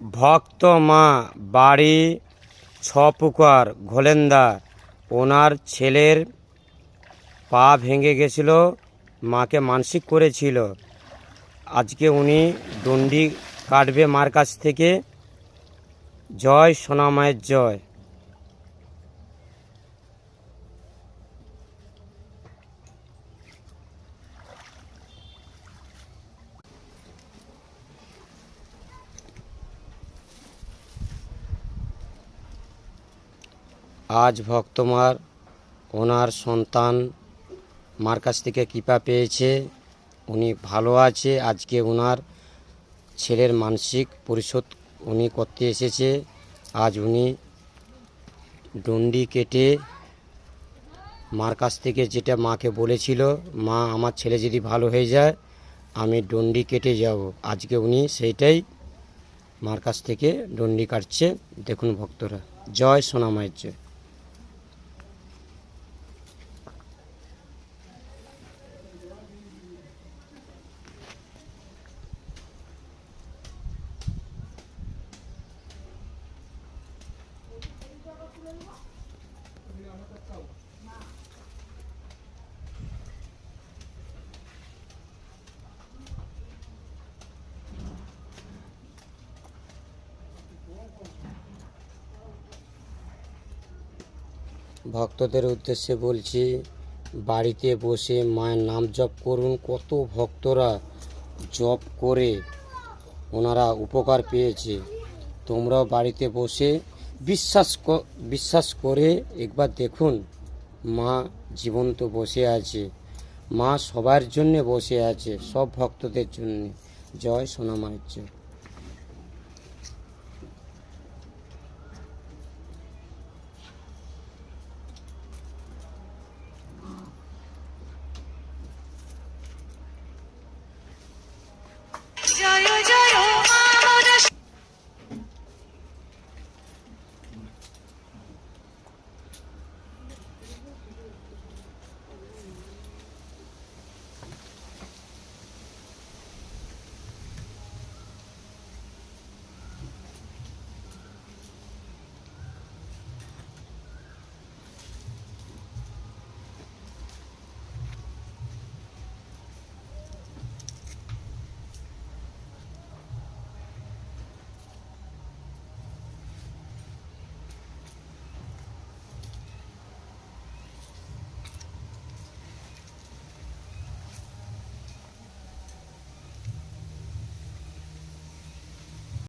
ভক্ত মা বাড়ি ছপুকুর ঘোলেন্দা, ওনার ছেলের পা ভেঙে গেছিল, মাকে মানসিক করেছিল। আজকে উনি ডন্ডি কাটবে মার কাছ থেকে। জয় সোনা মায়ের জয়। আজ ভক্তমার ওনার সন্তান মার কাছ থেকে কৃপা পেয়েছে, উনি ভালো আছে। আজকে ওনার ছেলের মানসিক পরিশোধ উনি করতে এসেছে। আজ উনি ডন্ডি কেটে মার কাছ থেকে যেটা মাকে বলেছিল, মা আমার ছেলে যদি ভালো হয়ে যায় আমি ডন্ডি কেটে যাব, আজকে উনি সেইটাই মার কাছ থেকে ডন্ডি কাটছে। দেখুন ভক্তরা, জয় সোনা মায়ের জয়। ভক্তদের উদ্দেশ্যে বলছি, বাড়িতে বসে মায়ের নাম জপ করুন। কত ভক্তরা জপ করে ওনারা উপকার পেয়েছে। তোমরাও বাড়িতে বসে বিশ্বাস করে একবার দেখুন, মা জীবন্ত বসে আছে। মা সবার জন্যে বসে আছে, সব ভক্তদের জন্য। জয় সোনা মায়ের জয়।